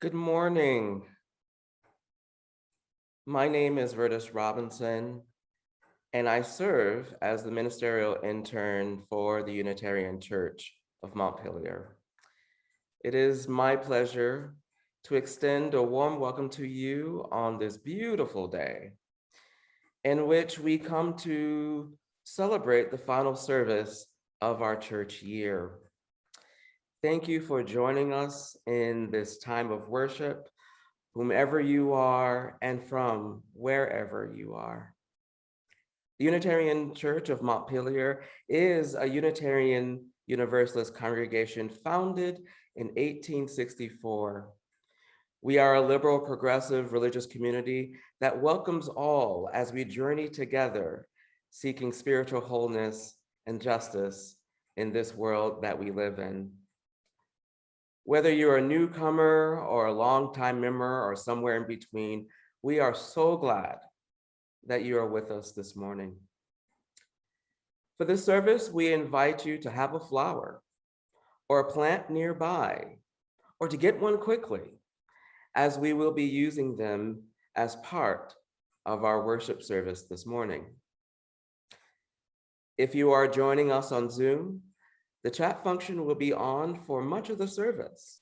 Good morning. My name is Vertus Robinson, and I serve as the ministerial intern for the Unitarian Church of Montpelier. It is my pleasure to extend a warm welcome to you on this beautiful day in which we come to celebrate the final service of our church year. Thank you for joining us in this time of worship, whomever you are and from wherever you are. The Unitarian Church of Montpelier is a Unitarian Universalist congregation founded in 1864. We are a liberal, progressive religious community that welcomes all as we journey together, seeking spiritual wholeness and justice in this world that we live in. Whether you're a newcomer or a longtime member or somewhere in between, we are so glad that you are with us this morning. For this service, we invite you to have a flower or a plant nearby, or to get one quickly, as we will be using them as part of our worship service this morning. If you are joining us on Zoom, the chat function will be on for much of the service.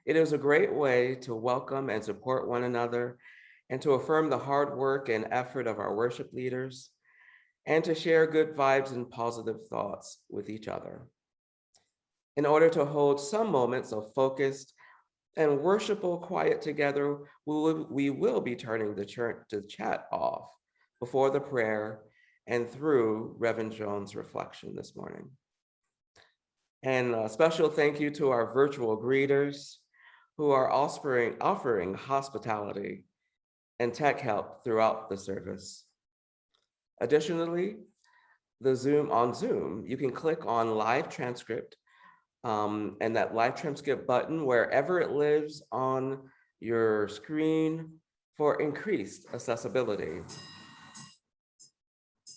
It is a great way to welcome and support one another and to affirm the hard work and effort of our worship leaders and to share good vibes and positive thoughts with each other. In order to hold some moments of focused and worshipful quiet together, we will be turning the chat off before the prayer and through Reverend Joan's reflection this morning. And a special thank you to our virtual greeters who are offering hospitality and tech help throughout the service. Additionally, on Zoom, you can click on live transcript and that live transcript button wherever it lives on your screen for increased accessibility.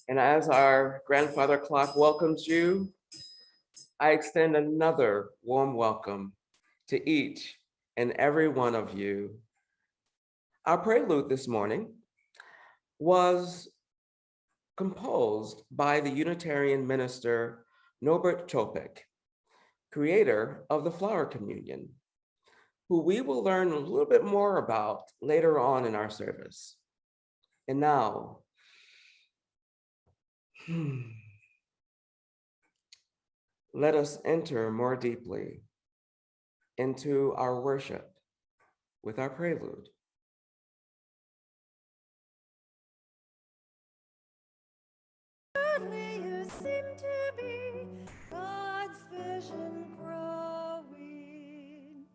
And as our grandfather clock welcomes you, I extend another warm welcome to each and every one of you. Our prelude this morning was composed by the Unitarian minister Norbert, creator of the Flower Communion, who we will learn a little bit more about later on in our service. And now, let us enter more deeply into our worship with our prelude. You seem to be God's vision growing.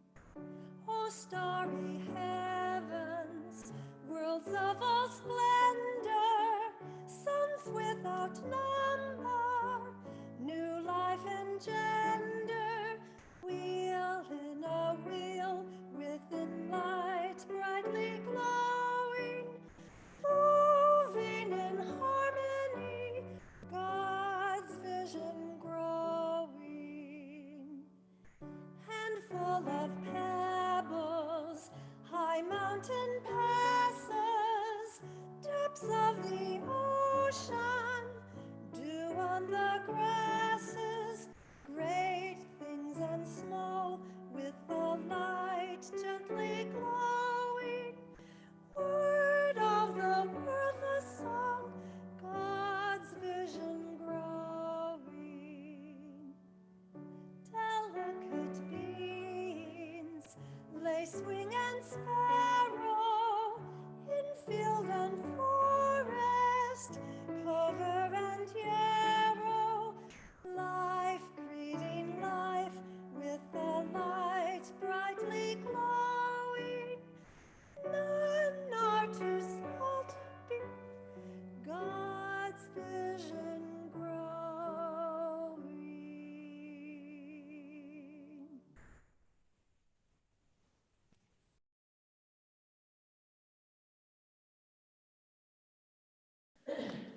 Oh, starry heavens, worlds of all splendor, suns without number, new life engender, wheel in a wheel within light brightly glowing, moving in harmony, God's vision growing. And full of pebbles, high mountain passes, depths of the ocean, dew on the grasses, great things and small, with the light gently glowing, word of the wordless song, God's vision growing. Delicate beings, lacewing and sparrow, in field and forest, clover and yarrow, life greeting life with the light brightly glowing. None are too small to be God's vision growing.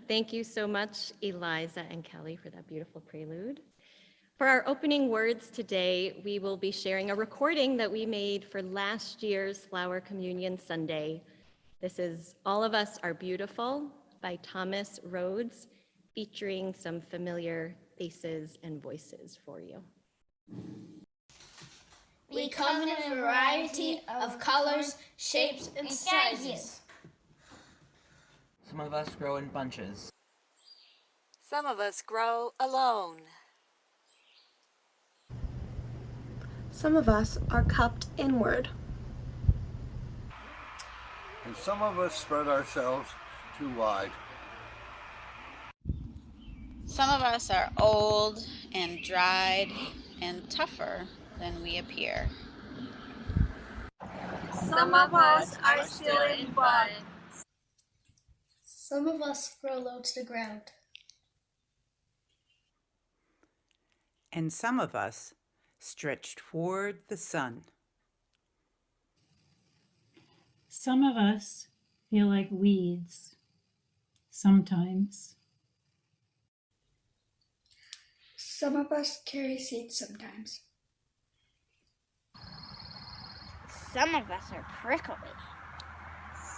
Thank you so much, Eliza and Kelly, for that beautiful prelude. For our opening words today, we will be sharing a recording that we made for last year's Flower Communion Sunday. This is All of Us Are Beautiful by Thomas Rhodes, featuring some familiar faces and voices for you. We come in a variety of colors, shapes, and sizes. Some of us grow in bunches. Some of us grow alone. Some of us are cupped inward. And some of us spread ourselves too wide. Some of us are old and dried and tougher than we appear. Some of us are still in bud. Some of us grow low to the ground. And some of us stretch toward the sun. Some of us feel like weeds, sometimes. Some of us carry seeds sometimes. Some of us are prickly.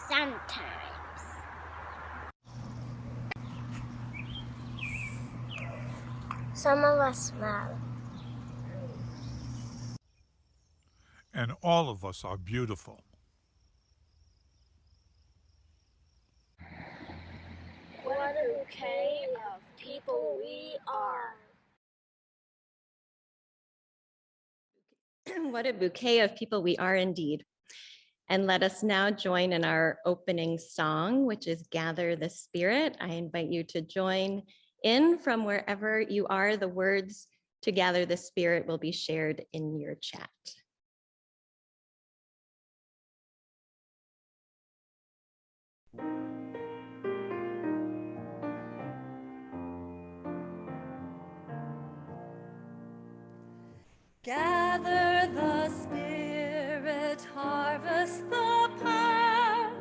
Sometimes. Some of us smell. And all of us are beautiful. What a bouquet of people we are. What a bouquet of people we are indeed. And let us now join in our opening song, which is Gather the Spirit. I invite you to join in from wherever you are. The words to Gather the Spirit will be shared in your chat. Gather the Spirit, harvest the power.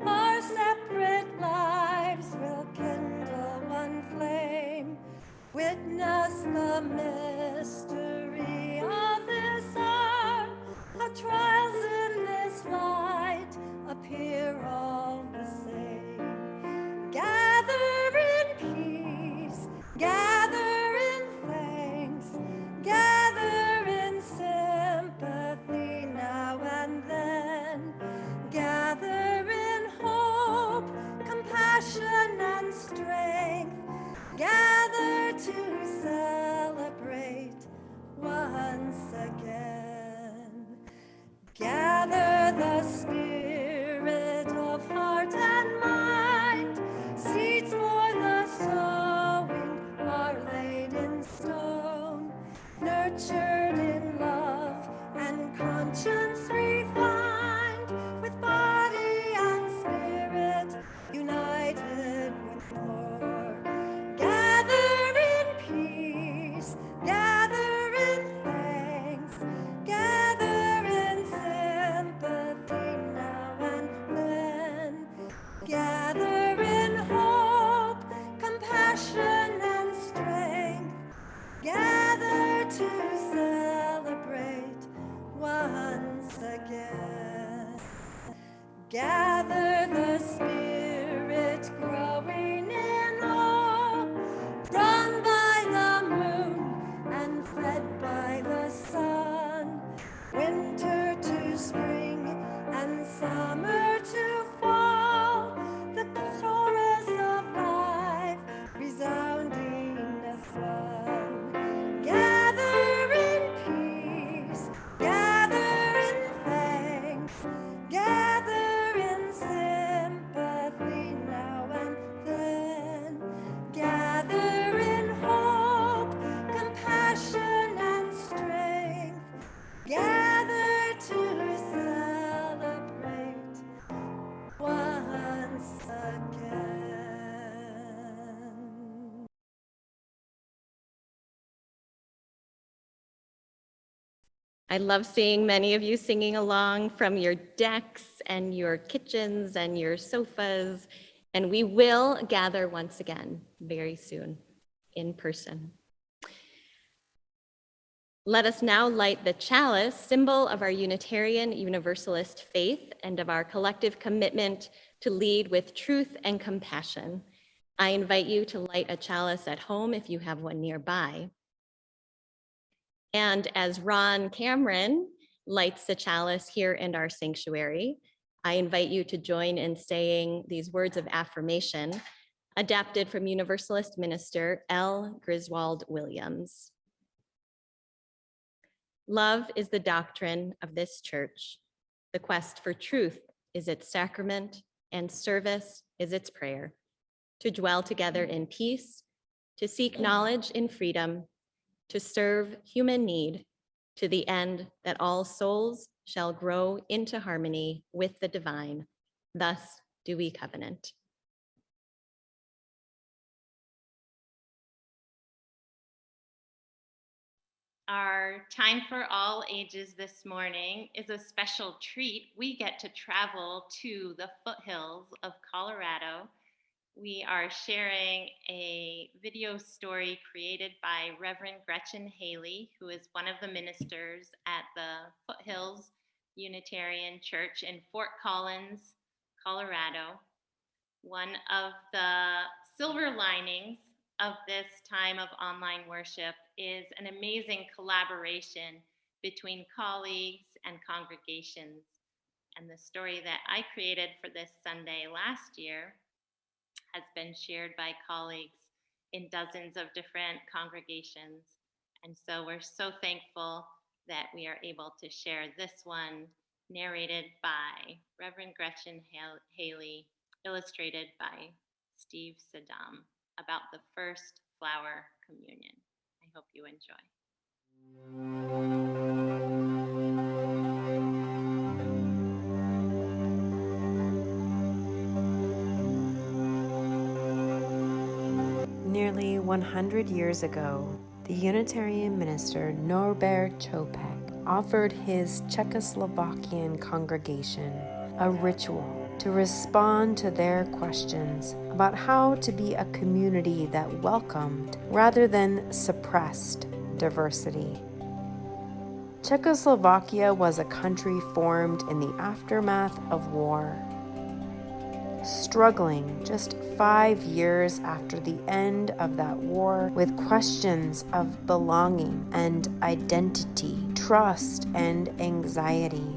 Our separate lives will kindle one flame. Witness the mystery of this hour. Our trials in this light appear all the same. Gather in peace, gather in thanks, gather in sympathy now and then. Gather in hope, compassion and strength. Gather to celebrate once again. Gather the spirit of heart and mind. Seeds for the sowing are laid in stone. Nurtured in love and conscience refined. With body and spirit united with more. Gather in peace, gather in thanks, gather in sympathy now and then. Gather in hope, compassion and strength. Gather to celebrate once again. Gather the spirit growing in awe, run by the moon and fed by the sun. Winter to spring and summer to fall. The chorus of life resounding as one. Gather in peace, gather in thanks, gather in sympathy now and then. Gather in hope, compassion and strength. Gather to celebrate once again. I love seeing many of you singing along from your decks and your kitchens and your sofas. And we will gather once again very soon in person. Let us now light the chalice, symbol of our Unitarian Universalist faith and of our collective commitment to lead with truth and compassion. I invite you to light a chalice at home if you have one nearby. And as Ron Cameron lights the chalice here in our sanctuary, I invite you to join in saying these words of affirmation, adapted from Universalist minister L. Griswold Williams. Love is the doctrine of this church. The quest for truth is its sacrament, and service is its prayer. To dwell together in peace, to seek knowledge in freedom, to serve human need, to the end that all souls shall grow into harmony with the divine. Thus do we covenant. Our Time for All Ages this morning is a special treat. We get to travel to the foothills of Colorado. We are sharing a video story created by Reverend Gretchen Haley, who is one of the ministers at the Foothills Unitarian Church in Fort Collins, Colorado. One of the silver linings of this time of online worship is an amazing collaboration between colleagues and congregations. And the story that I created for this Sunday last year has been shared by colleagues in dozens of different congregations. And so we're so thankful that we are able to share this one, narrated by Reverend Gretchen Haley, illustrated by Steve Saddam, about the first flower communion. I hope you enjoy. Nearly 100 years ago, the Unitarian minister Norbert offered his Czechoslovakian congregation a ritual to respond to their questions about how to be a community that welcomed rather than suppressed diversity. Czechoslovakia was a country formed in the aftermath of war. Struggling just 5 years after the end of that war with questions of belonging and identity, trust and anxiety.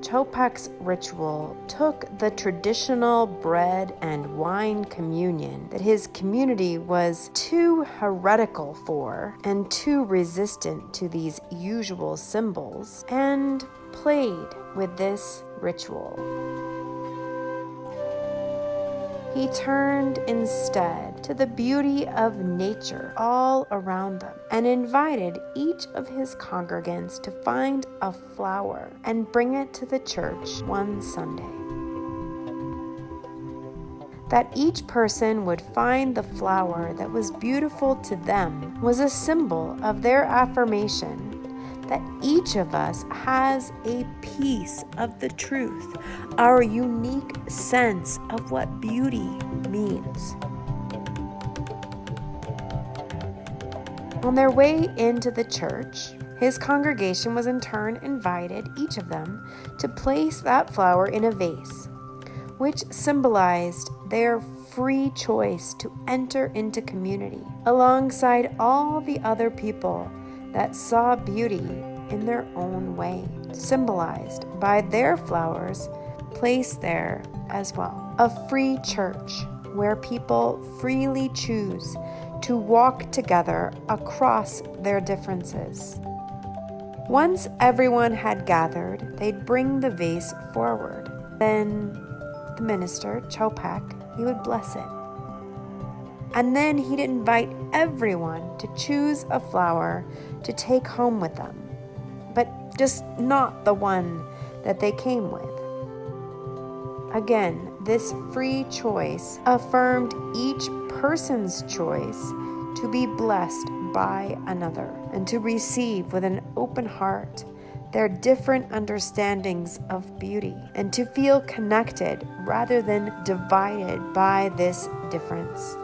Čopek's ritual took the traditional bread and wine communion that his community was too heretical for and too resistant to these usual symbols and played with this ritual. He turned instead to the beauty of nature all around them and invited each of his congregants to find a flower and bring it to the church one Sunday. That each person would find the flower that was beautiful to them was a symbol of their affirmation that each of us has a piece of the truth, our unique sense of what beauty means. On their way into the church, his congregation was in turn invited, each of them, to place that flower in a vase, which symbolized their free choice to enter into community alongside all the other people that saw beauty in their own way, symbolized by their flowers placed there as well. A free church where people freely choose to walk together across their differences. Once everyone had gathered, they'd bring the vase forward. Then the minister, Čopek, he would bless it. And then he'd invite everyone to choose a flower to take home with them, but just not the one that they came with. Again, this free choice affirmed each person's choice to be blessed by another and to receive with an open heart their different understandings of beauty and to feel connected rather than divided by this difference.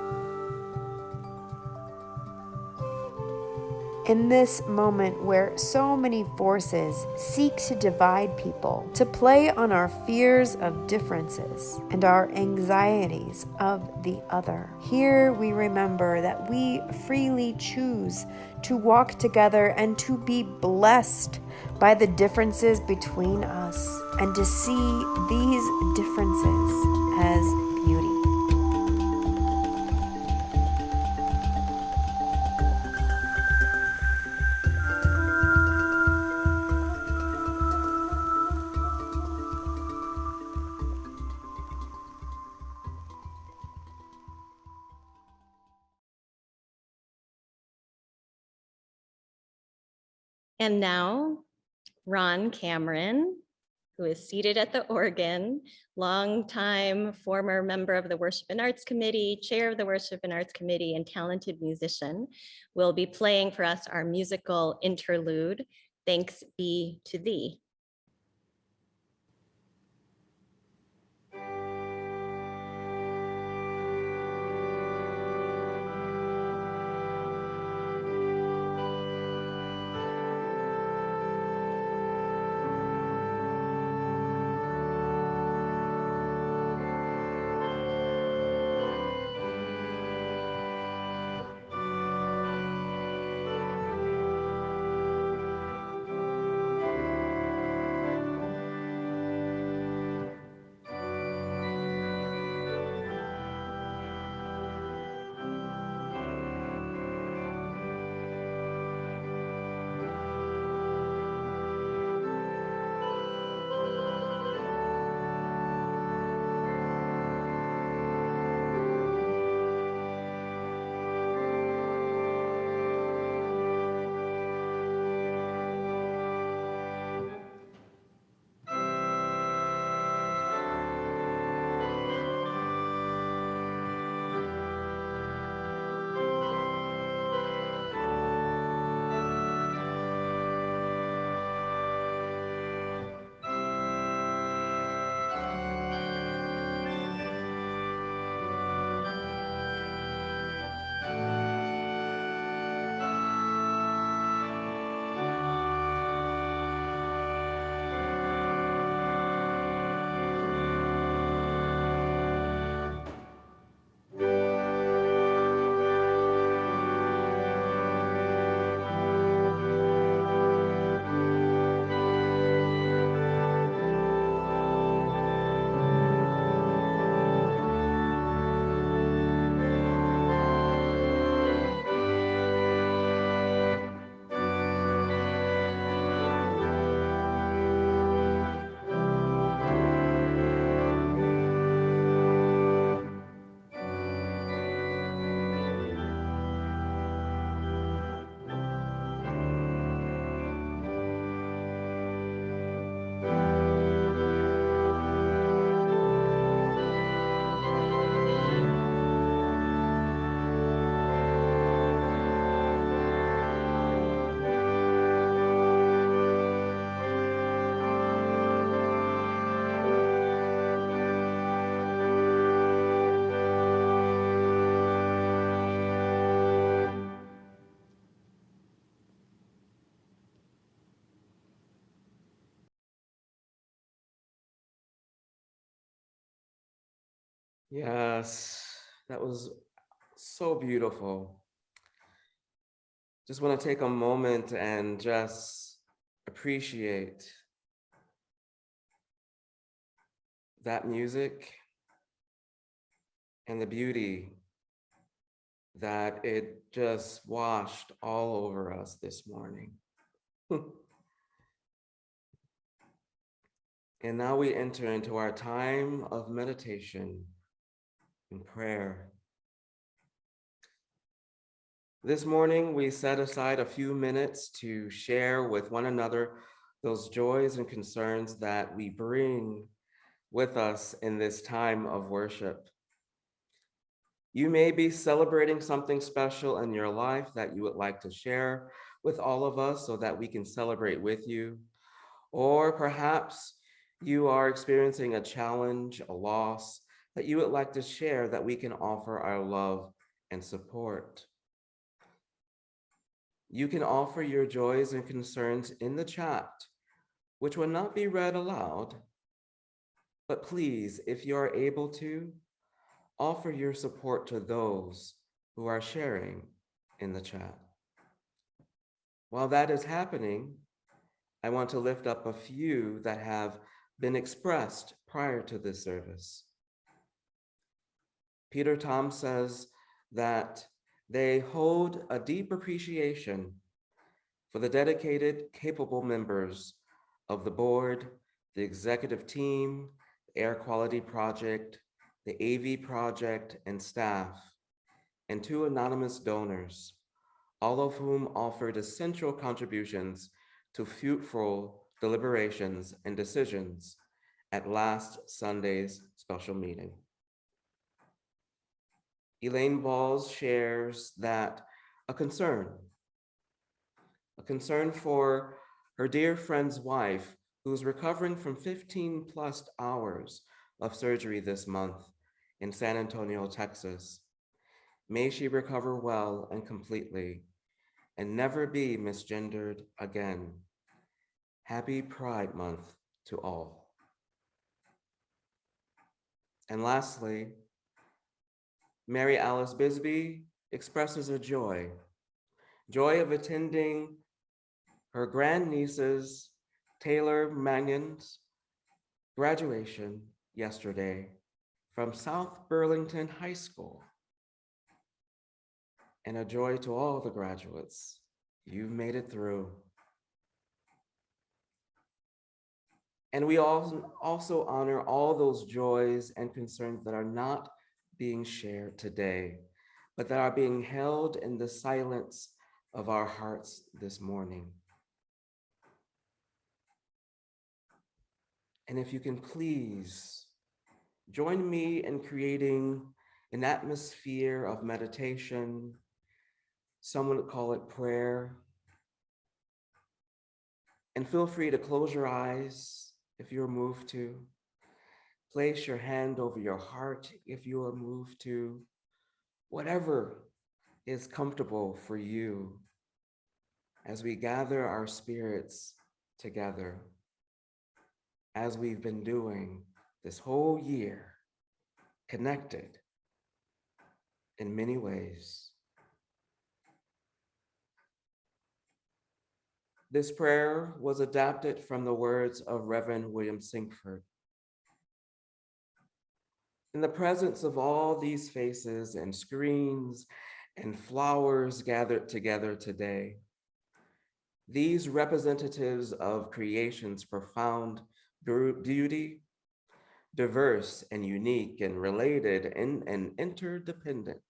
in this moment where so many forces seek to divide people, to play on our fears of differences and our anxieties of the other. Here we remember that we freely choose to walk together and to be blessed by the differences between us and to see these differences as beauty. And now, Ron Cameron, who is seated at the organ, longtime former member of the Worship and Arts Committee, chair of the Worship and Arts Committee, and talented musician, will be playing for us our musical interlude, Thanks Be to Thee. Yes, that was so beautiful. Just want to take a moment and just appreciate that music and the beauty that it just washed all over us this morning. And now we enter into our time of meditation and prayer. This morning, we set aside a few minutes to share with one another those joys and concerns that we bring with us in this time of worship. You may be celebrating something special in your life that you would like to share with all of us so that we can celebrate with you. Or perhaps you are experiencing a challenge, a loss that you would like to share that we can offer our love and support. You can offer your joys and concerns in the chat, which will not be read aloud, but please, if you are able to, offer your support to those who are sharing in the chat. While that is happening, I want to lift up a few that have been expressed prior to this service. Peter Tom says that they hold a deep appreciation for the dedicated, capable members of the board, the executive team, the Air Quality Project, the AV Project, and staff, and 2 anonymous donors, all of whom offered essential contributions to fruitful deliberations and decisions at last Sunday's special meeting. Elaine Balls shares that a concern for her dear friend's wife, who's recovering from 15 plus hours of surgery this month in San Antonio, Texas. May she recover well and completely and never be misgendered again. Happy Pride Month to all. And lastly, Mary Alice Bisbee expresses a joy of attending her grandniece's Taylor Magnon's graduation yesterday from South Burlington High School. And a joy to all the graduates. You've made it through. And we also honor all those joys and concerns that are not being shared today, but that are being held in the silence of our hearts this morning. And if you can please join me in creating an atmosphere of meditation. Some would call it prayer. And feel free to close your eyes if you're moved to. Place your hand over your heart if you are moved to. Whatever is comfortable for you as we gather our spirits together, as we've been doing this whole year, connected in many ways. This prayer was adapted from the words of Reverend William Sinkford. In the presence of all these faces and screens and flowers gathered together today, these representatives of creation's profound beauty, diverse and unique and related and interdependent,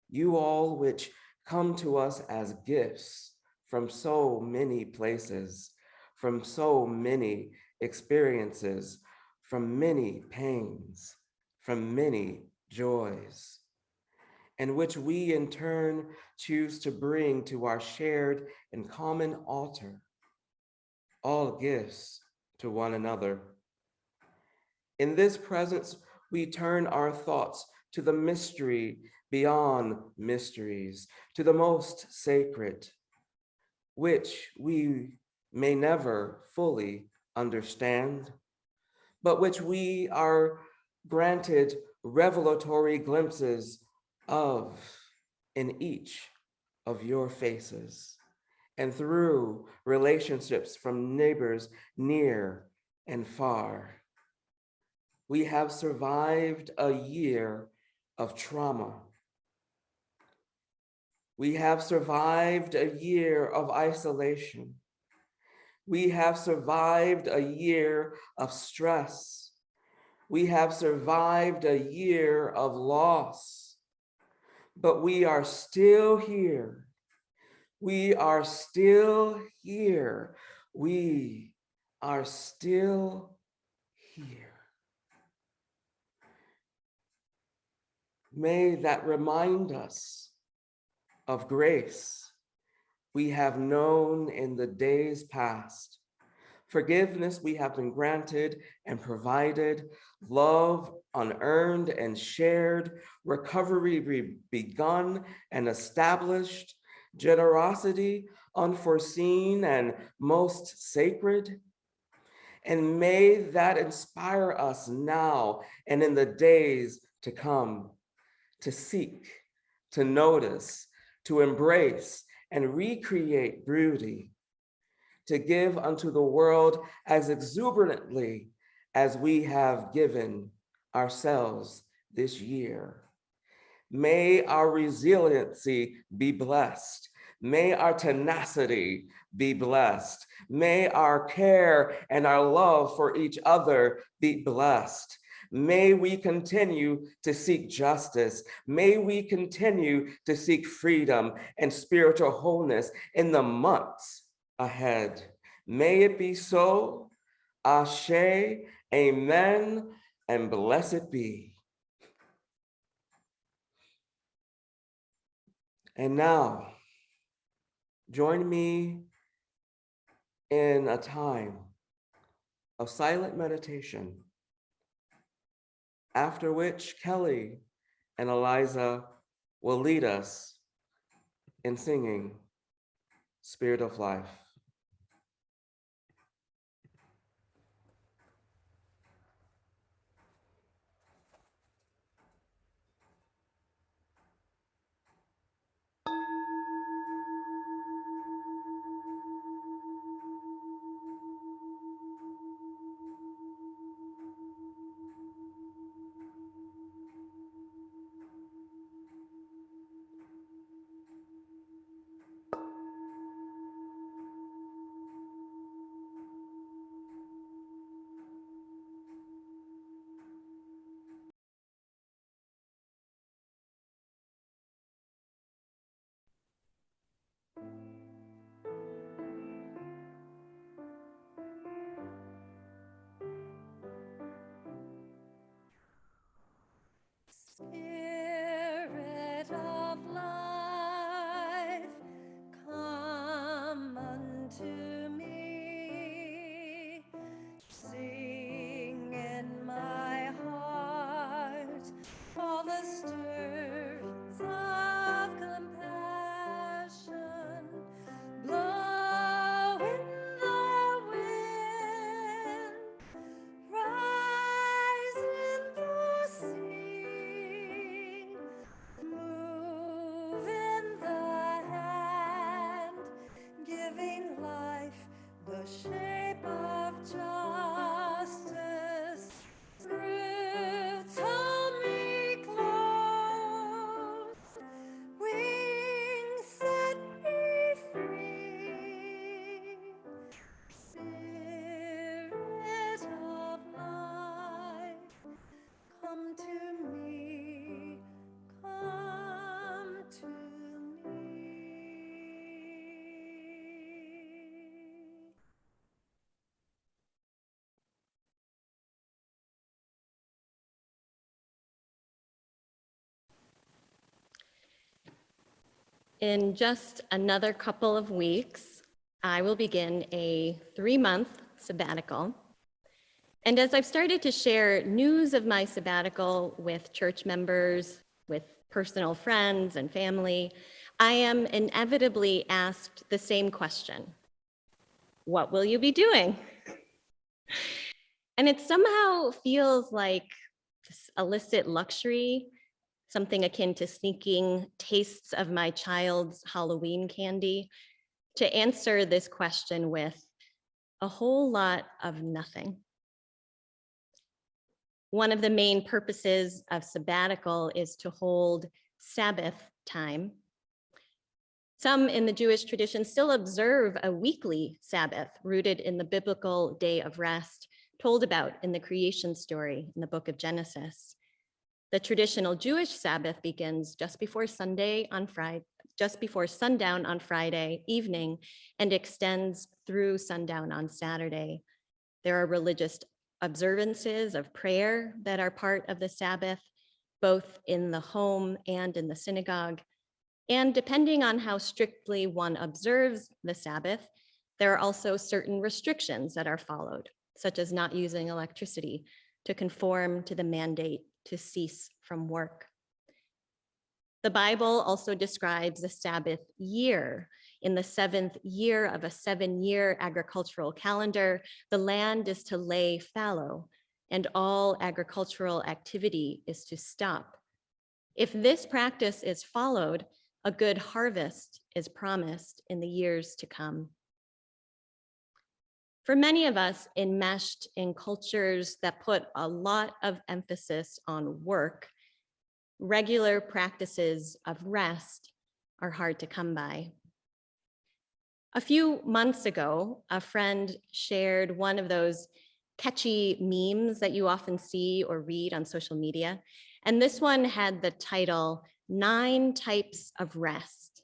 you all which come to us as gifts from so many places, from so many experiences, from many pains, from many joys, and which we in turn choose to bring to our shared and common altar, all gifts to one another. In this presence, we turn our thoughts to the mystery beyond mysteries, to the most sacred, which we may never fully understand, but which we are granted revelatory glimpses of in each of your faces and through relationships from neighbors near and far. We have survived a year of trauma. We have survived a year of isolation. We have survived a year of stress. We have survived a year of loss, but we are still here. We are still here. We are still here. May that remind us of grace we have known in the days past, forgiveness we have been granted and provided, love unearned and shared, recovery begun and established, generosity unforeseen and most sacred. And may that inspire us now and in the days to come, to seek, to notice, to embrace and recreate beauty, to give unto the world as exuberantly as we have given ourselves this year. May our resiliency be blessed. May our tenacity be blessed. May our care and our love for each other be blessed. May we continue to seek justice. May we continue to seek freedom and spiritual wholeness in the months ahead. May it be so. Ashe, amen, and blessed be. And now, join me in a time of silent meditation, after which Kellie and Eliza will lead us in singing Spirit of Life. Spirit of life, come unto me. Sing in my heart all the stirrings of compassion. Blow in the wind, rise in the sea, move in the hand, giving life the shape of justice. Roots hold me close, wings set me free. Spirit of life, come to me, come to me. In just another couple of weeks, I will begin a 3-month sabbatical. And as I've started to share news of my sabbatical with church members, with personal friends and family, I am inevitably asked the same question: what will you be doing? And it somehow feels like this illicit luxury, something akin to sneaking tastes of my child's Halloween candy, to answer this question with a whole lot of nothing. One of the main purposes of sabbatical is to hold Sabbath time. Some in the Jewish tradition still observe a weekly Sabbath rooted in the biblical day of rest told about in the creation story in the book of Genesis. The traditional Jewish Sabbath begins just before sundown on Friday evening and extends through sundown on Saturday. There are religious observances of prayer that are part of the Sabbath, both in the home and in the synagogue. And depending on how strictly one observes the Sabbath, there are also certain restrictions that are followed, such as not using electricity to conform to the mandate to cease from work. The Bible also describes the Sabbath year. In the 7th year of a 7-year agricultural calendar, the land is to lay fallow, and all agricultural activity is to stop. If this practice is followed, a good harvest is promised in the years to come. For many of us enmeshed in cultures that put a lot of emphasis on work, regular practices of rest are hard to come by. A few months ago, a friend shared one of those catchy memes that you often see or read on social media. And this one had the title, 9 Types of Rest.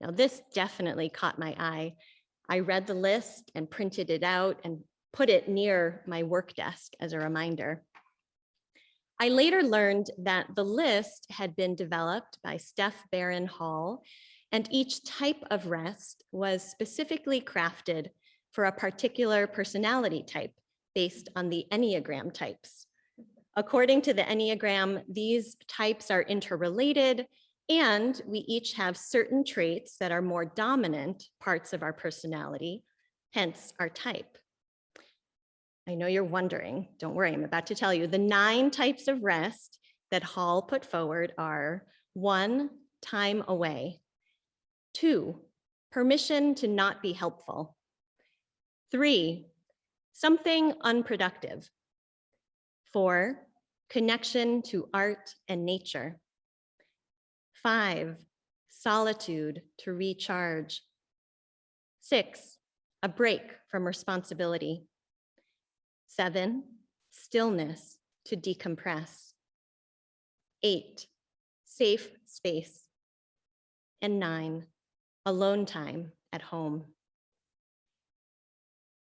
Now this definitely caught my eye. I read the list and printed it out and put it near my work desk as a reminder. I later learned that the list had been developed by Steph Barron Hall, and each type of rest was specifically crafted for a particular personality type based on the Enneagram types. According to the Enneagram, these types are interrelated, and we each have certain traits that are more dominant parts of our personality, hence our type. I know you're wondering, don't worry, I'm about to tell you. The 9 types of rest that Hall put forward are: 1, time away; 2, permission to not be helpful; 3, something unproductive; 4, connection to art and nature; 5, solitude to recharge; 6, a break from responsibility; 7, stillness to decompress; 8, safe space; and 9, alone time at home.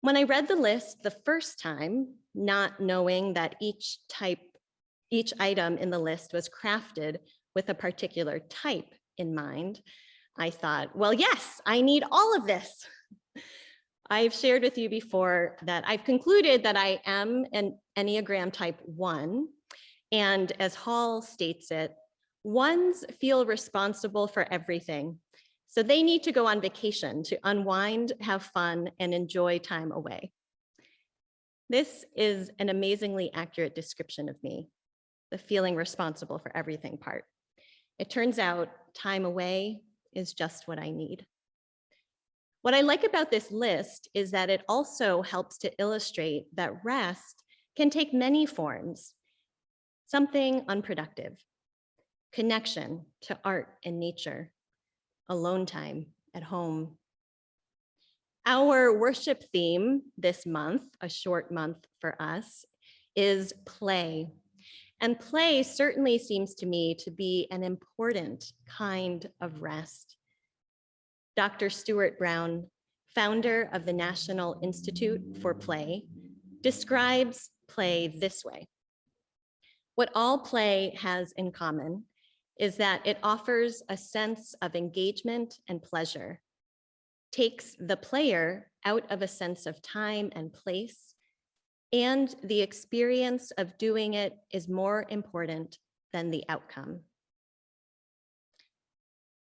When I read the list the first time, not knowing that each item in the list was crafted with a particular type in mind, I thought, well, yes, I need all of this. I've shared with you before that I've concluded that I am an Enneagram type 1, and as Hall states it, 1s feel responsible for everything. So they need to go on vacation to unwind, have fun, and enjoy time away. This is an amazingly accurate description of me, the feeling responsible for everything part. It turns out time away is just what I need. What I like about this list is that it also helps to illustrate that rest can take many forms. Something unproductive, connection to art and nature, alone time at home. Our worship theme this month, a short month for us, is play. And play certainly seems to me to be an important kind of rest. Dr. Stuart Brown, founder of the National Institute for Play, describes play this way. What all play has in common is that it offers a sense of engagement and pleasure, takes the player out of a sense of time and place, and the experience of doing it is more important than the outcome.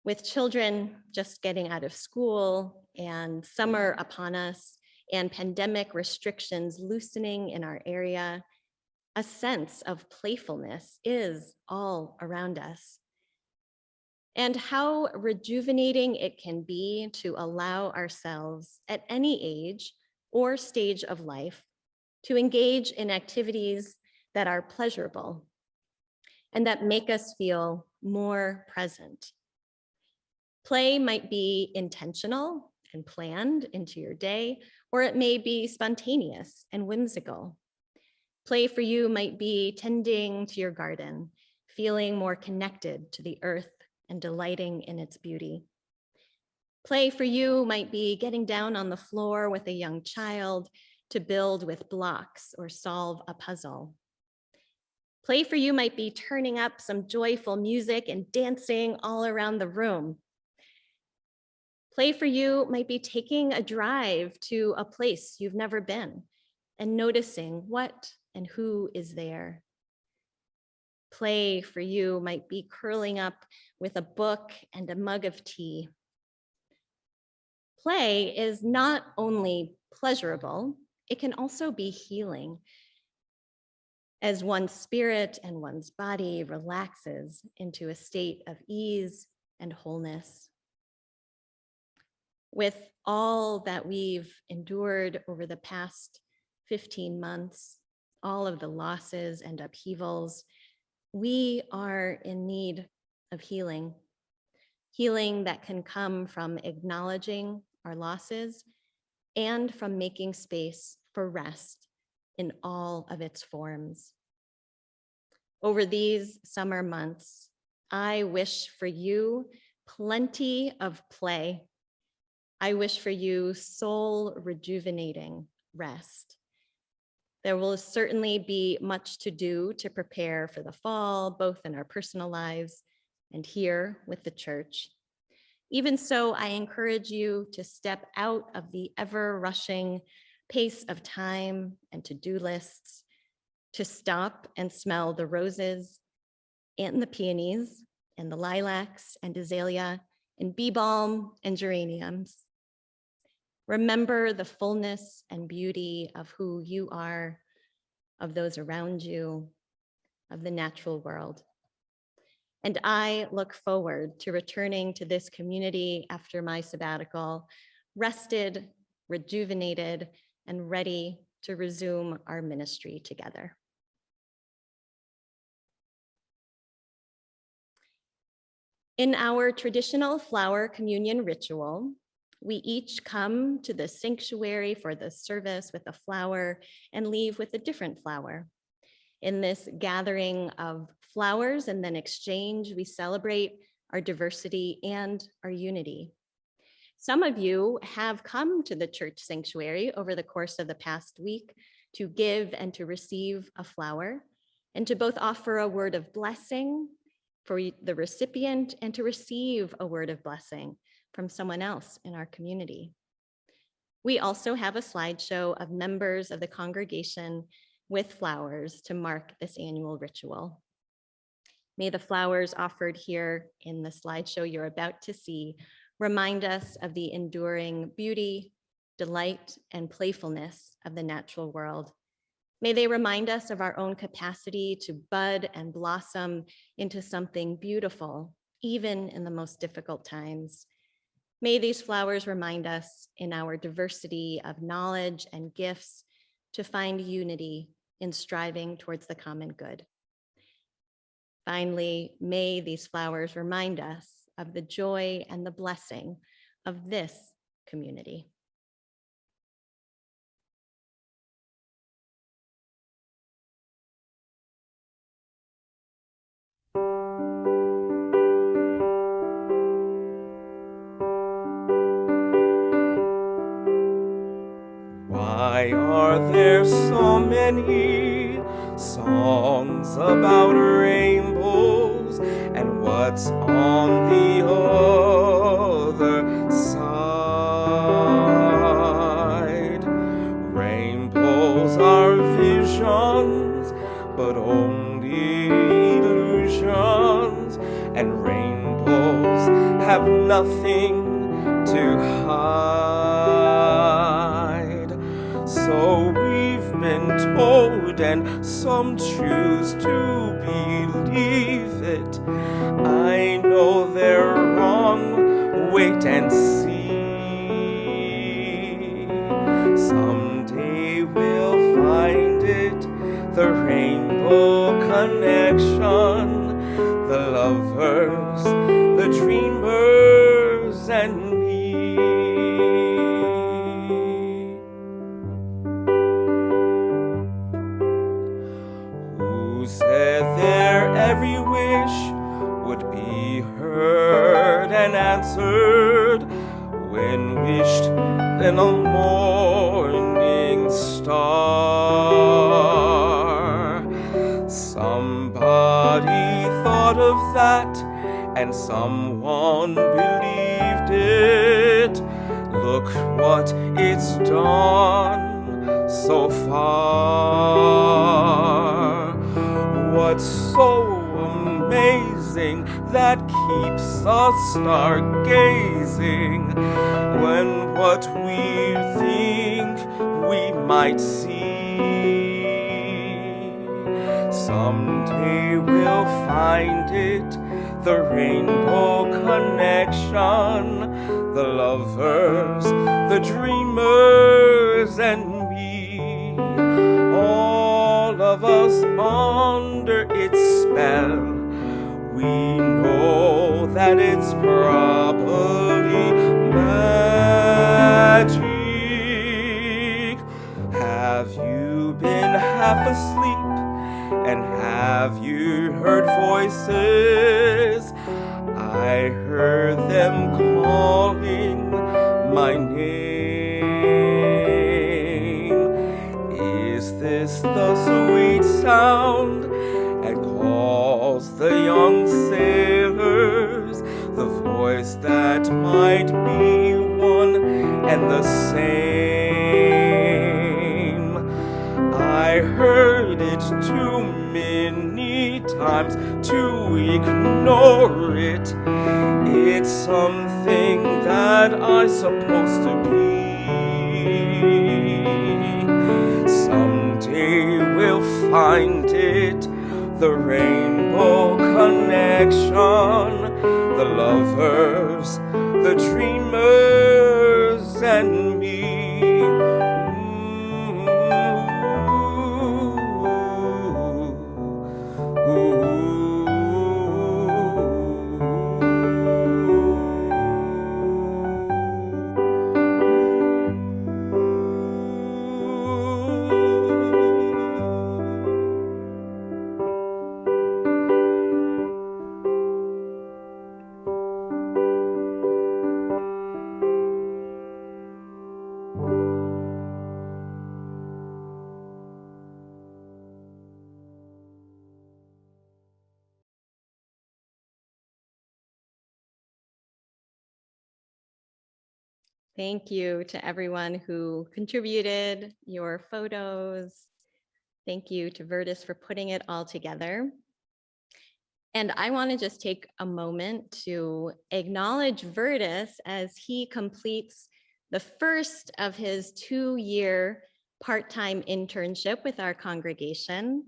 With children just getting out of school and summer upon us and pandemic restrictions loosening in our area, a sense of playfulness is all around us. And how rejuvenating it can be to allow ourselves at any age or stage of life to engage in activities that are pleasurable and that make us feel more present. Play might be intentional and planned into your day, or it may be spontaneous and whimsical. Play for you might be tending to your garden, feeling more connected to the earth and delighting in its beauty. Play for you might be getting down on the floor with a young child to build with blocks or solve a puzzle. Play for you might be turning up some joyful music and dancing all around the room. Play for you might be taking a drive to a place you've never been and noticing what and who is there. Play for you might be curling up with a book and a mug of tea. Play is not only pleasurable, it can also be healing as one's spirit and one's body relaxes into a state of ease and wholeness. With all that we've endured over the past 15 months, all of the losses and upheavals, we are in need of healing. Healing that can come from acknowledging our losses and from making space for rest in all of its forms. Over these summer months, I wish for you plenty of play. I wish for you soul rejuvenating rest. There will certainly be much to do to prepare for the fall, both in our personal lives and here with the church. Even so, I encourage you to step out of the ever-rushing pace of time and to-do lists, to stop and smell the roses and the peonies and the lilacs and azalea and bee balm and geraniums. Remember the fullness and beauty of who you are, of those around you, of the natural world. And I look forward to returning to this community after my sabbatical, rested, rejuvenated, and ready to resume our ministry together. In our traditional flower communion ritual, we each come to the sanctuary for the service with a flower and leave with a different flower. In this gathering of flowers and then exchange, we celebrate our diversity and our unity. Some of you have come to the church sanctuary over the course of the past week to give and to receive a flower, and to both offer a word of blessing for the recipient and to receive a word of blessing from someone else in our community. We also have a slideshow of members of the congregation with flowers to mark this annual ritual. May the flowers offered here in the slideshow you're about to see remind us of the enduring beauty, delight, and playfulness of the natural world. May they remind us of our own capacity to bud and blossom into something beautiful, even in the most difficult times. May these flowers remind us in our diversity of knowledge and gifts to find unity in striving towards the common good. Finally, may these flowers remind us of the joy and the blessing of this community. Why are there so many songs about rainbows, and what's on the other side? Rainbows are visions, but only illusions, and rainbows have nothing to hide. So we've been told, and some choose to believe it. I know they're wrong, wait and see. Someday we'll find it, the rainbow connection, the lovers, the dreamers, and me. Said their every wish would be heard and answered when wished in a morning star. Somebody thought of that and someone believed it. Look what it's done so far. What's so amazing that keeps us stargazing when what we think we might see. Someday we'll find it, the rainbow connection, the lovers, the dreamers, and me. All of us under its spell. We know that it's probably magic. Have you been half asleep? And have you heard voices? I heard them calling my name. Is this the sweet sound that calls the young sailors? The voice that might be one and the same. I heard it too many times to ignore it. It's something that I'm supposed to be. Someday we'll find it, the rainbow connection, the lovers, the dreamers, and me. Thank you to everyone who contributed your photos. Thank you to Virtus for putting it all together. And I want to just take a moment to acknowledge Virtus as he completes the first of his 2-year part-time internship with our congregation.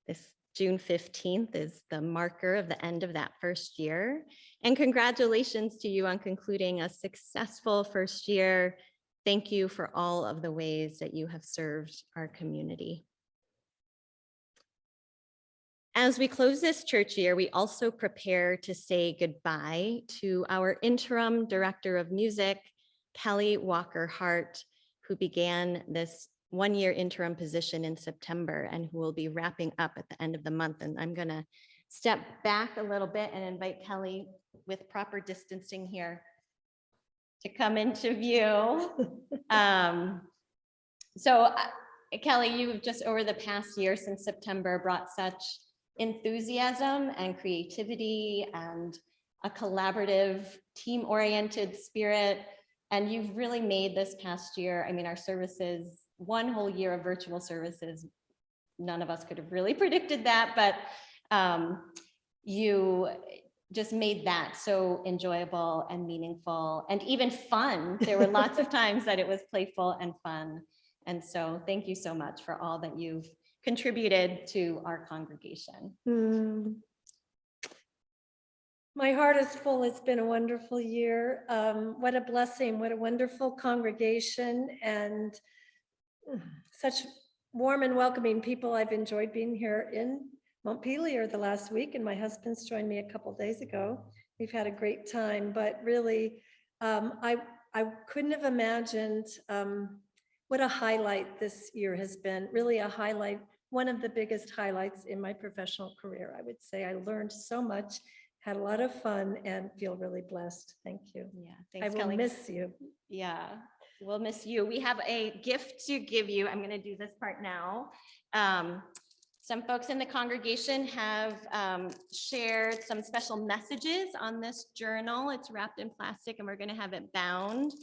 This June 15th is the marker of the end of that first year. And congratulations to you on concluding a successful first year. Thank you for all of the ways that you have served our community. As we close this church year, we also prepare to say goodbye to our interim director of music, Kellie Walker Hart, who began this 1-year interim position in September and who will be wrapping up at the end of the month. And I'm going to step back a little bit and invite Kellie, with proper distancing here, to come into view. Kellie, you've just over the past year since September brought such enthusiasm and creativity and a collaborative, team-oriented spirit. And you've really made this past year, I mean, our services, 1 whole year of virtual services, none of us could have really predicted that, but you just made that so enjoyable and meaningful and even fun. There were lots of times that it was playful and fun. And so thank you so much for all that you've contributed to our congregation. My heart is full. It's been a wonderful year. What a blessing, what a wonderful congregation, and such warm and welcoming people. I've enjoyed being here in Montpelier the last week, and my husband's joined me a couple days ago. We've had a great time, but really, I couldn't have imagined what a highlight this year has been. Really a highlight, one of the biggest highlights in my professional career, I would say. I learned so much, had a lot of fun, and feel really blessed. Thank you. Yeah, thanks, I will Kellie. miss you. Yeah, we'll miss you. We have a gift to give you. I'm going to do this part now. Some folks in the congregation have shared some special messages on this journal. It's wrapped in plastic and we're going to have it bound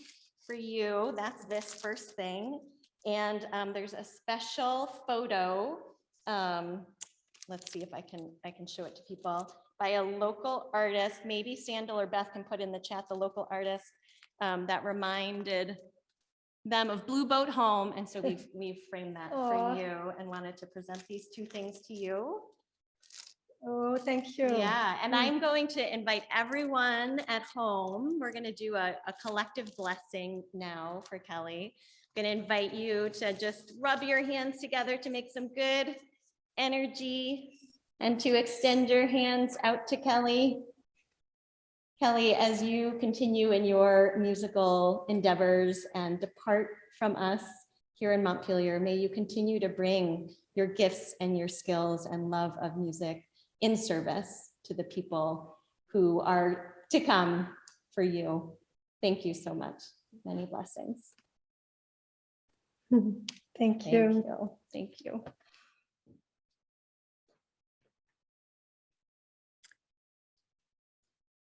for you. That's this first thing. And there's a special photo. Let's see if I can show it to people. by a local artist. Maybe Sandal or Beth can put in the chat the local artist that reminded them of Blue Boat Home. And so we've framed that for you and wanted to present these two things to you. Oh, thank you. Yeah, and I'm going to invite everyone at home. We're going to do a collective blessing now for Kellie. I'm going to invite you to just rub your hands together to make some good energy and to extend your hands out to Kellie. Kellie, as you continue in your musical endeavors and depart from us here in Montpelier, may you continue to bring your gifts and your skills and love of music in service to the people who are to come for you. Thank you so much. Many blessings. Thank you. Thank you.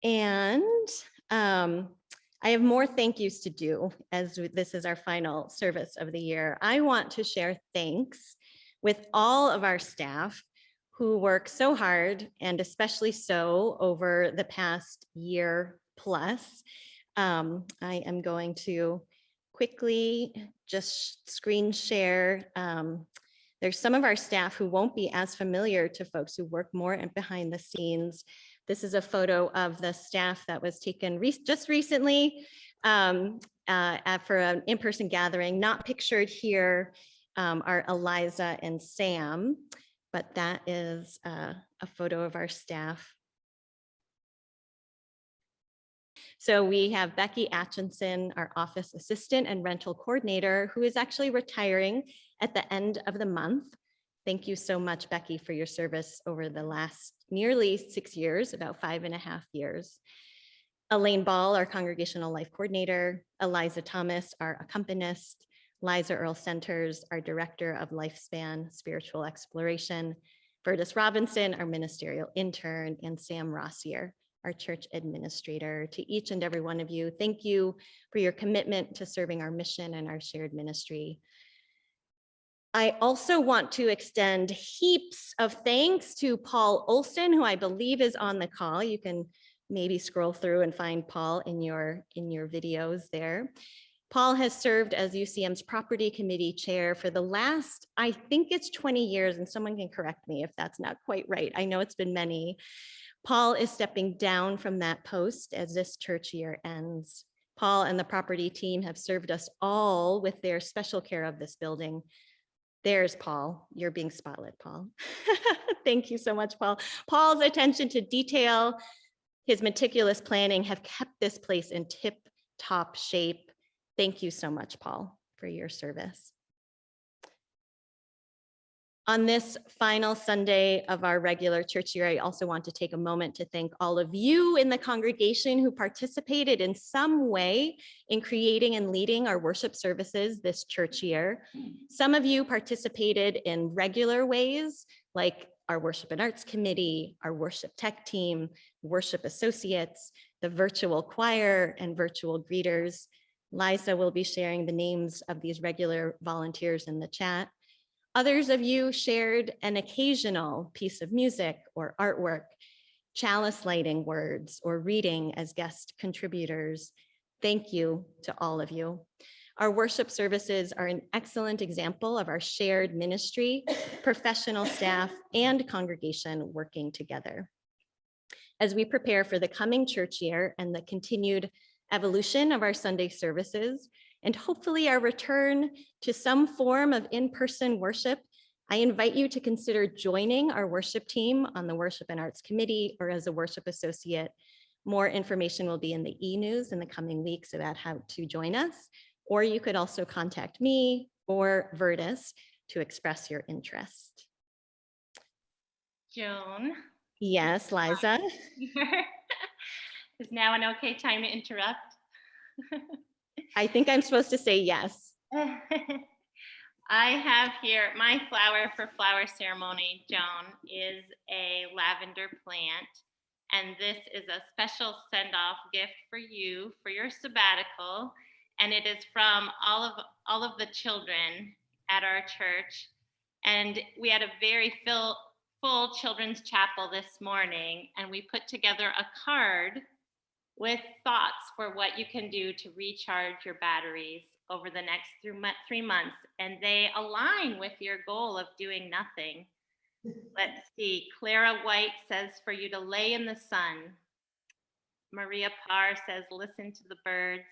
And I have more thank yous to do as this is our final service of the year. I want to share thanks with all of our staff who work so hard, and especially so over the past year plus. I am going to quickly just screen share. There's some of our staff who won't be as familiar to folks who work more and behind the scenes. This is a photo of the staff that was taken just recently for an in-person gathering. Not pictured here are Eliza and Sam, but that is a photo of our staff. So we have Becky Atchison, our office assistant and rental coordinator, who is actually retiring at the end of the month. Thank you so much, Becky, for your service over the last nearly 6 years, about 5.5 years. Elaine Ball, our congregational life coordinator, Eliza Thomas, our accompanist, Liza Earl Centers, our director of lifespan spiritual exploration, Vertus Robinson, our ministerial intern, and Sam Rossier, our church administrator. To each and every one of you, thank you for your commitment to serving our mission and our shared ministry. I also want to extend heaps of thanks to Paul Olson, who I believe is on the call. You can maybe scroll through and find Paul in your videos there. Paul has served as UCM's property committee chair for the last, I think it's 20 years, and someone can correct me if that's not quite right. I know it's been many. Paul is stepping down from that post as this church year ends. Paul and the property team have served us all with their special care of this building. There's Paul. You're being spotlit, Paul. Thank you so much, Paul. Paul's attention to detail, his meticulous planning have kept this place in tip-top shape. Thank you so much, Paul, for your service. On this final Sunday of our regular church year, I also want to take a moment to thank all of you in the congregation who participated in some way in creating and leading our worship services this church year. Some of you participated in regular ways, like our worship and arts committee, our worship tech team, worship associates, the virtual choir, and virtual greeters. Liza will be sharing the names of these regular volunteers in the chat. Others of you shared an occasional piece of music or artwork, chalice lighting words, or reading as guest contributors. Thank you to all of you. Our worship services are an excellent example of our shared ministry, professional staff, and congregation working together. As we prepare for the coming church year and the continued evolution of our Sunday services, and hopefully our return to some form of in-person worship, I invite you to consider joining our worship team on the Worship and Arts Committee or as a worship associate. More information will be in the e-news in the coming weeks about how to join us, or you could also contact me or Vertus to express your interest. Joan. Yes, Liza. Is now an okay time to interrupt? I think I'm supposed to say yes. I have here my flower for flower ceremony, Joan, is a lavender plant. And this is a special send-off gift for you for your sabbatical. And it is from all of the children at our church. And we had a very full full children's chapel this morning, and we put together a card with thoughts for what you can do to recharge your batteries over the next 3 months. And they align with your goal of doing nothing. Let's see. Clara White says for you to lay in the sun. Maria Parr says listen to the birds.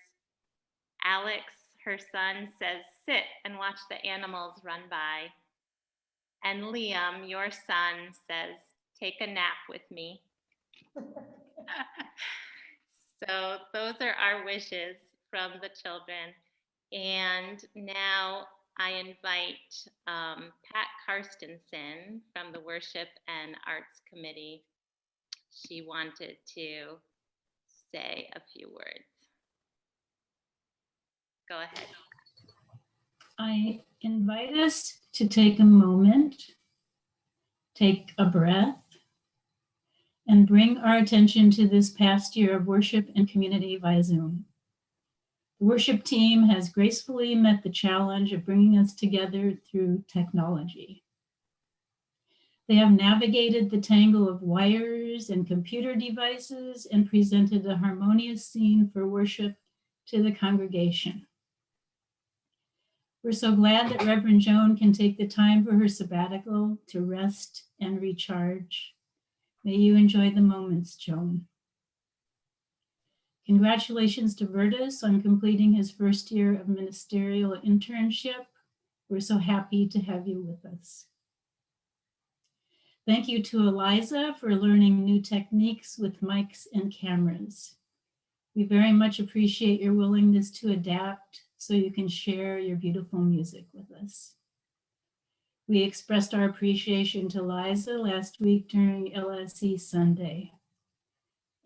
Alex, her son, says sit and watch the animals run by. And Liam, your son, says take a nap with me. So those are our wishes from the children. And now I invite Pat Karstensen from the Worship and Arts Committee. She wanted to say a few words. Go ahead. I invite us to take a moment, take a breath, and bring our attention to this past year of worship and community via Zoom. The worship team has gracefully met the challenge of bringing us together through technology. They have navigated the tangle of wires and computer devices and presented a harmonious scene for worship to the congregation. We're so glad that Reverend Joan can take the time for her sabbatical to rest and recharge. May you enjoy the moments, Joan. Congratulations to Vertus on completing his first year of ministerial internship. We're so happy to have you with us. Thank you to Eliza for learning new techniques with mics and cameras. We very much appreciate your willingness to adapt so you can share your beautiful music with us. We expressed our appreciation to Liza last week during LSE Sunday.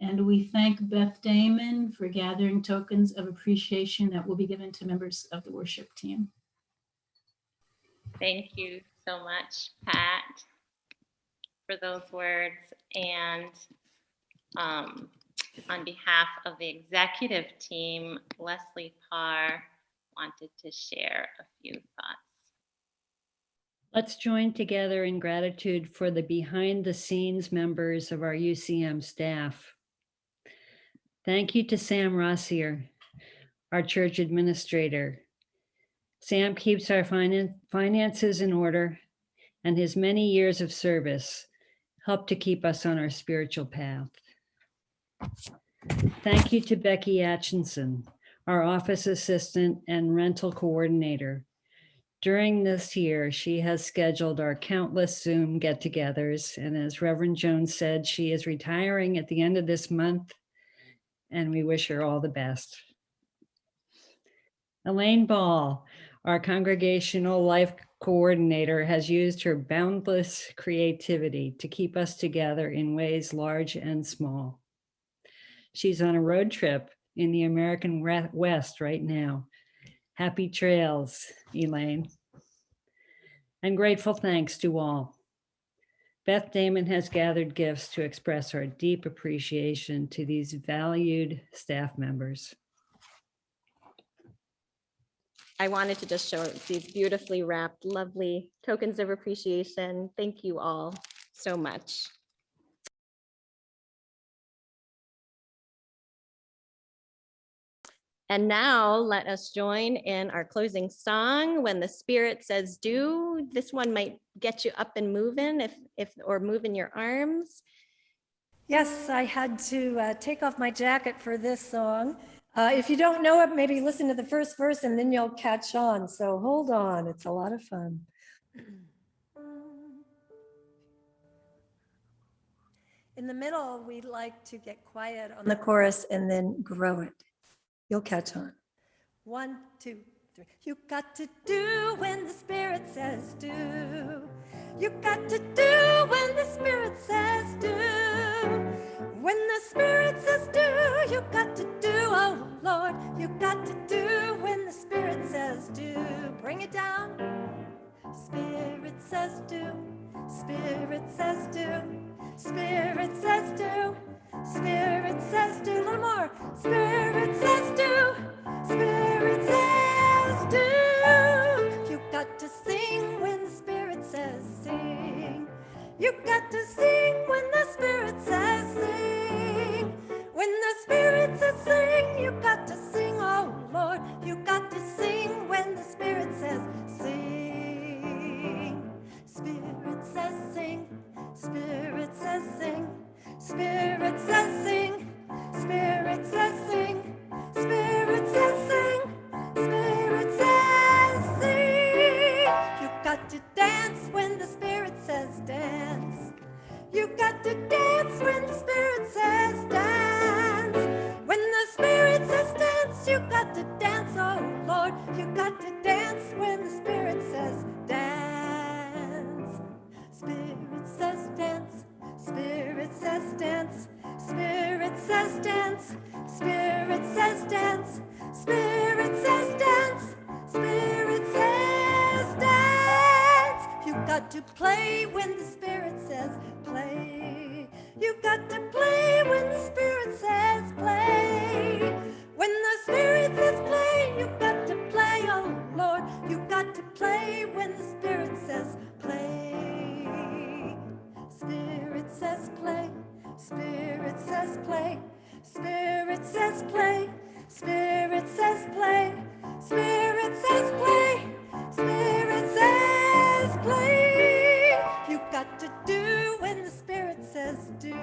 And we thank Beth Damon for gathering tokens of appreciation that will be given to members of the worship team. Thank you so much, Pat, for those words. And on behalf of the executive team, Leslie Parr wanted to share a few thoughts. Let's join together in gratitude for the behind the scenes members of our UCM staff. Thank you to Sam Rossier, our church administrator. Sam keeps our finances in order, and his many years of service help to keep us on our spiritual path. Thank you to Becky Atchinson, our office assistant and rental coordinator. During this year, she has scheduled our countless Zoom get-togethers, and as Reverend Joan said, she is retiring at the end of this month, and we wish her all the best. Elaine Ball, our congregational life coordinator, has used her boundless creativity to keep us together in ways large and small. She's on a road trip in the American West right now. Happy trails, Elaine. And grateful thanks to all. Beth Damon has gathered gifts to express our deep appreciation to these valued staff members. I wanted to just show these beautifully wrapped, lovely tokens of appreciation. Thank you all so much. And now let us join in our closing song, When the Spirit Says Do. This one might get you up and moving or moving your arms. Yes, I had to take off my jacket for this song. If you don't know it, maybe listen to the first verse and then you'll catch on. So hold on, it's a lot of fun. In the middle, we like to get quiet on the chorus and then grow it. You'll catch on. 1, 2, 3. You got to do when the Spirit says do. You got to do when the Spirit says do. When the Spirit says do, you got to do, oh Lord. You got to do when the Spirit says do. Bring it down. Spirit says do. Spirit says do. Spirit says do. Spirit says do. A little more. Spirit says do. Spirit says do. You got to sing when the Spirit says sing. You got Spirit says sing, you got to sing, oh Lord. You got to sing when the Spirit says sing. Spirit says sing, Spirit says sing, Spirit says sing, Spirit says sing, Spirit says sing, Spirit says sing. You got to dance when the Spirit says dance. You got to dance when the Spirit says dance. When the Spirit says dance, you got to dance, oh Lord. You got to dance when the Spirit says dance. Spirit says dance, Spirit says dance, Spirit says dance, Spirit says dance, Spirit says dance, Spirit says dance. You got to play when the Spirit says play. You got to play when the Spirit says play. When the Spirit says play, you got to play, oh Lord. You got to play when the Spirit says play. Spirit says play, Spirit says play, Spirit says play, Spirit says play, Spirit says play, Spirit says play. You got to do when the Spirit says do.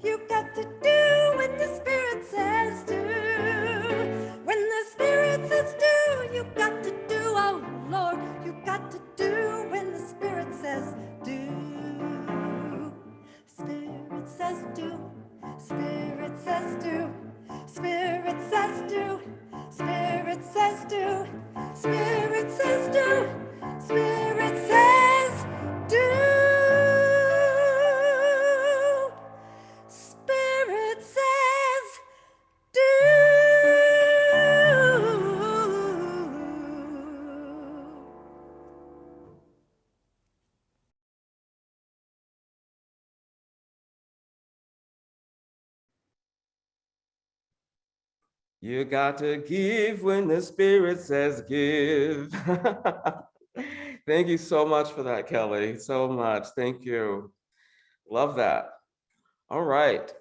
You got to do when the Spirit says do. When the Spirit says do, you got to do, oh Lord. You got to do when the Spirit says do. Spirit says do, Spirit says do, Spirit says do, Spirit says do, Spirit says do, Spirit says do. Spirit says do. You got to give when the Spirit says give. Thank you so much for that, Kelly. So much. Thank you. Love that. All right.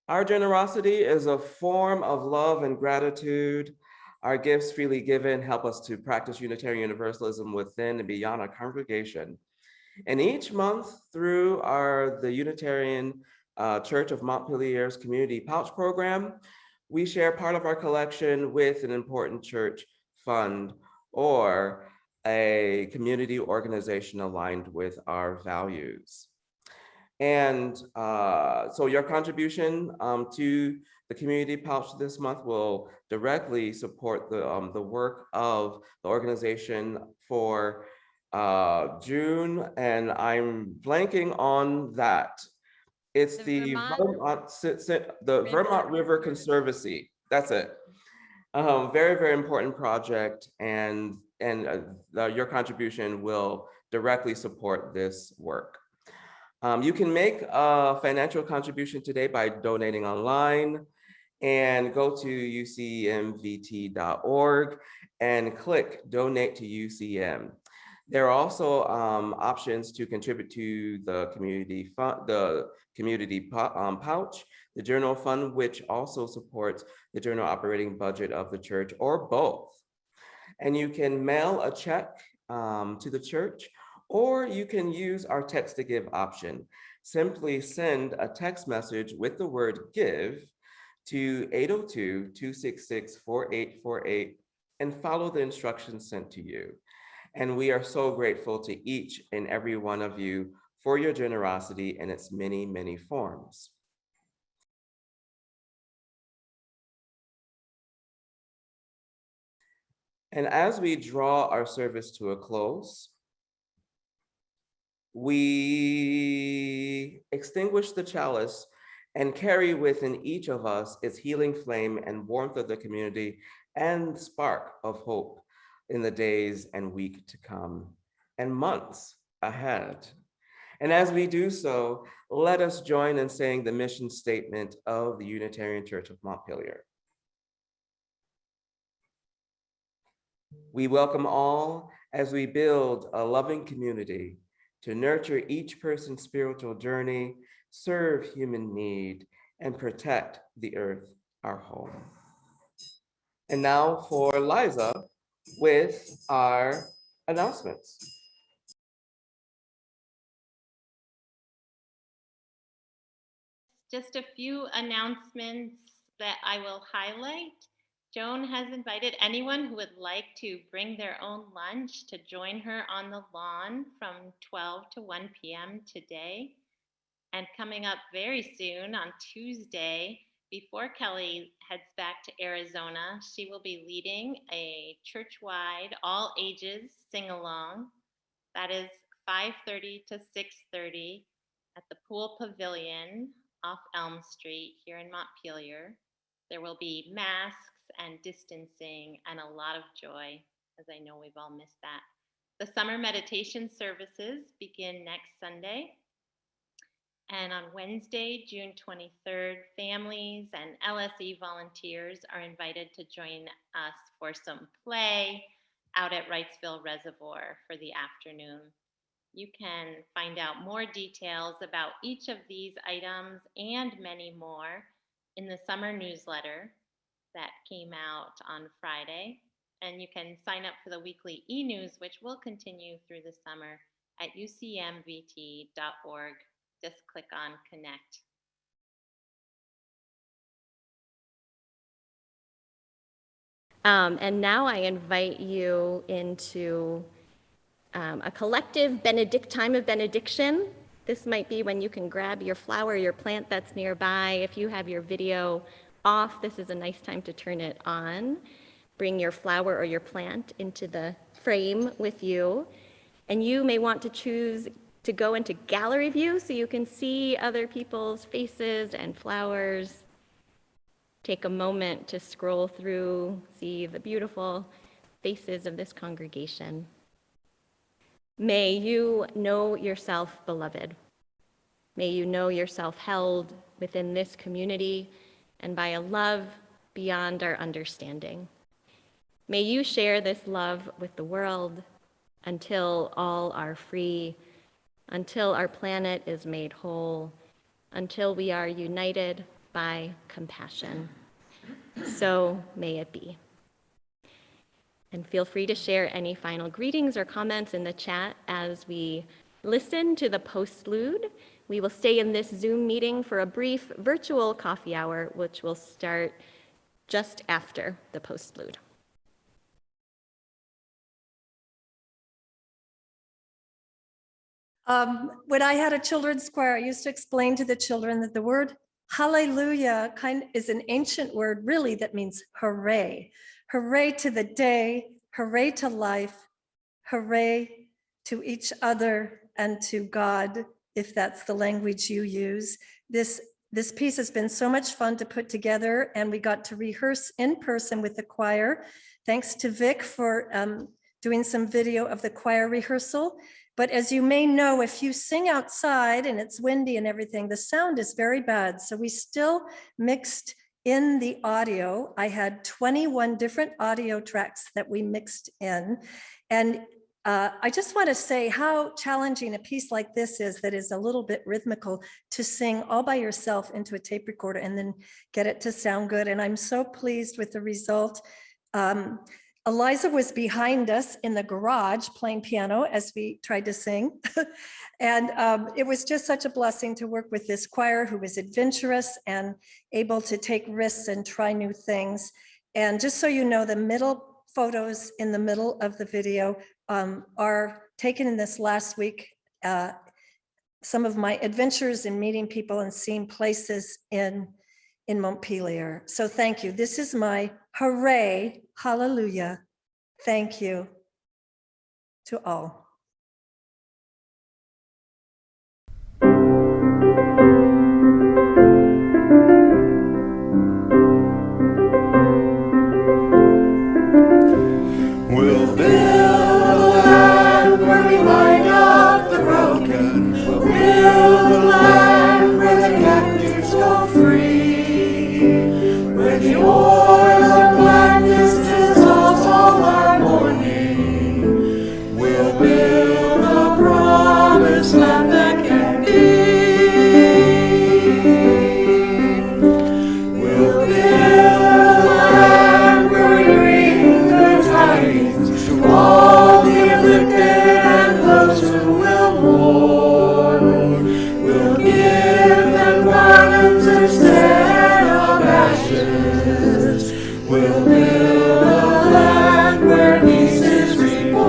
Our generosity is a form of love and gratitude. Our gifts freely given help us to practice Unitarian Universalism within and beyond our congregation. And each month through the Unitarian Church of Montpelier's Community Pouch Program, we share part of our collection with an important church fund or a community organization aligned with our values. And so your contribution to the community pouch this month will directly support the work of the organization for June, and I'm blanking on that. It's the Vermont River Conservancy. That's it. Very, very important project, and your contribution will directly support this work. You can make a financial contribution today by donating online, and go to ucmvt.org and click Donate to UCM. There are also options to contribute to the community pouch, the general fund, which also supports the general operating budget of the church, or both. And you can mail a check to the church, or you can use our text to give option. Simply send a text message with the word give to 802-266-4848 and follow the instructions sent to you. And we are so grateful to each and every one of you for your generosity in its many, many forms. And as we draw our service to a close, we extinguish the chalice and carry within each of us its healing flame and warmth of the community and spark of hope in the days and week to come and months ahead. And as we do so, let us join in saying the mission statement of the Unitarian Church of Montpelier. We welcome all as we build a loving community to nurture each person's spiritual journey, serve human need, and protect the earth, our home. And now for Liza with our announcements. Just a few announcements that I will highlight. Joan has invited anyone who would like to bring their own lunch to join her on the lawn from 12 to 1 p.m. today. And coming up very soon on Tuesday, before Kellie heads back to Arizona, she will be leading a church-wide, all ages sing-along. That is 5:30 to 6:30 at the Pool Pavilion off Elm Street here in Montpelier. There will be masks and distancing and a lot of joy, as I know we've all missed that. The summer meditation services begin next Sunday. And on Wednesday, June 23rd, families and LSE volunteers are invited to join us for some play out at Wrightsville Reservoir for the afternoon. You can find out more details about each of these items and many more in the summer newsletter that came out on Friday. And you can sign up for the weekly e-news, which will continue through the summer at ucmvt.org. Just click on connect. And now I invite you into a collective time of benediction. This might be when you can grab your flower, your plant that's nearby. If you have your video off, this is a nice time to turn it on. Bring your flower or your plant into the frame with you. And you may want to choose to go into gallery view so you can see other people's faces and flowers. Take a moment to scroll through, see the beautiful faces of this congregation. May you know yourself beloved. May you know yourself held within this community and by a love beyond our understanding. May you share this love with the world until all are free, until our planet is made whole, until we are united by compassion. So may it be. And feel free to share any final greetings or comments in the chat as we listen to the Postlude. We will stay in this Zoom meeting for a brief virtual coffee hour, which will start just after the Postlude. When I had a children's choir, I used to explain to the children that the word hallelujah is an ancient word, really, that means hooray. Hooray to the day, hooray to life, hooray to each other and to God, if that's the language you use. This piece has been so much fun to put together, and we got to rehearse in person with the choir. Thanks to Vic for doing some video of the choir rehearsal. But as you may know, if you sing outside and it's windy and everything, the sound is very bad. So we still mixed in the audio. I had 21 different audio tracks that we mixed in. And I just want to say how challenging a piece like this is, that is a little bit rhythmical, to sing all by yourself into a tape recorder and then get it to sound good. And I'm so pleased with the result. Eliza was behind us in the garage playing piano as we tried to sing. And it was just such a blessing to work with this choir who was adventurous and able to take risks and try new things. And just so you know, the middle photos in the middle of the video are taken in this last week. Some of my adventures in meeting people and seeing places in Montpelier. So thank you. This is my hooray, hallelujah. Thank you to all. We'll build a land where we bind up the broken. We'll build a land where the captives go free, where the oil of gladness dissolves all our mourning. We'll build We'll build a land where peace is reborn.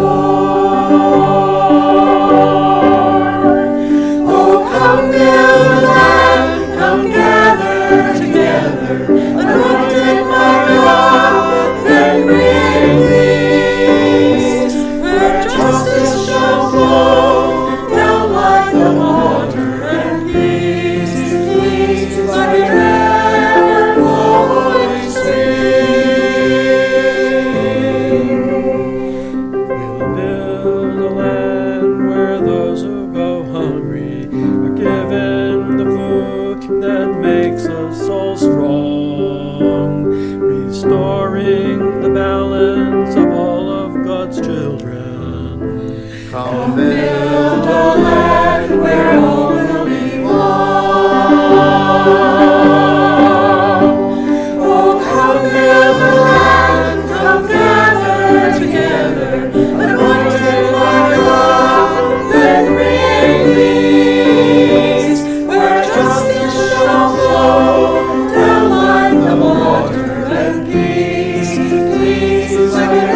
Oh, come build a land, come gather together, anointed by God, then create peace, where justice shall flow down like the water, and peace, peace like an ever-flowing stream. We'll build a land where those who go hungry are given the food that makes us all strong, restoring the balance of all of God's children. Come build a land where all will be one. Oh, come build a land, come gather together, anointed by God, then create peace, where justice shall flow down like the water, and peace, peace like an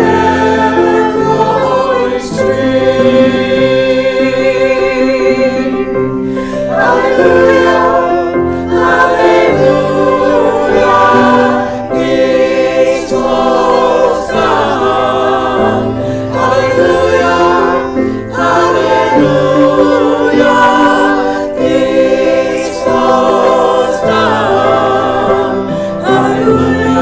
ever-flowing stream. Hallelujah, hallelujah, peace flows down. Hallelujah, hallelujah, peace flows down. Hallelujah,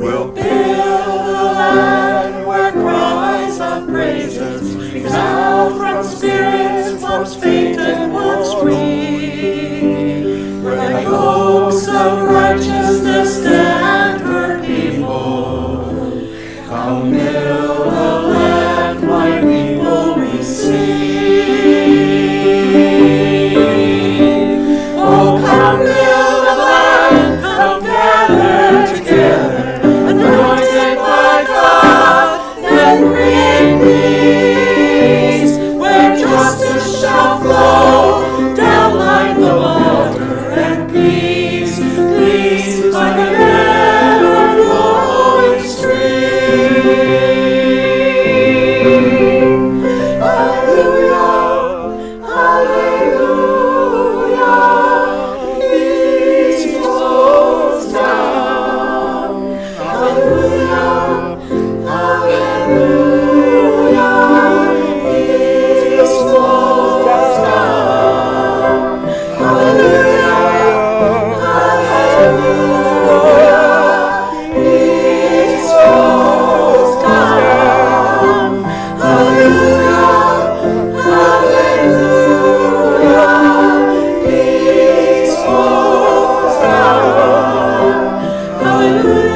We'll build a land where cries of praises resound from spirits once faint and once free, where the oaks of righteousness stand her people. Come build a land, my people, we sing. Oh, come build a land, come gather together, anointed by God, then create peace, where justice shall flow down like the water, and peace, peace like an ever-flowing stream. Hallelujah, hallelujah, peace flows down. Hallelujah, hallelujah, peace flows down. Hallelujah, hallelujah, peace flows down. Hallelujah, hallelujah, peace flows down. Hallelujah,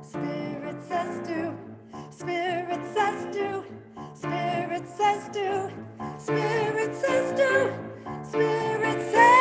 Spirit says do, Spirit says do, Spirit says do, Spirit says do, Spirit says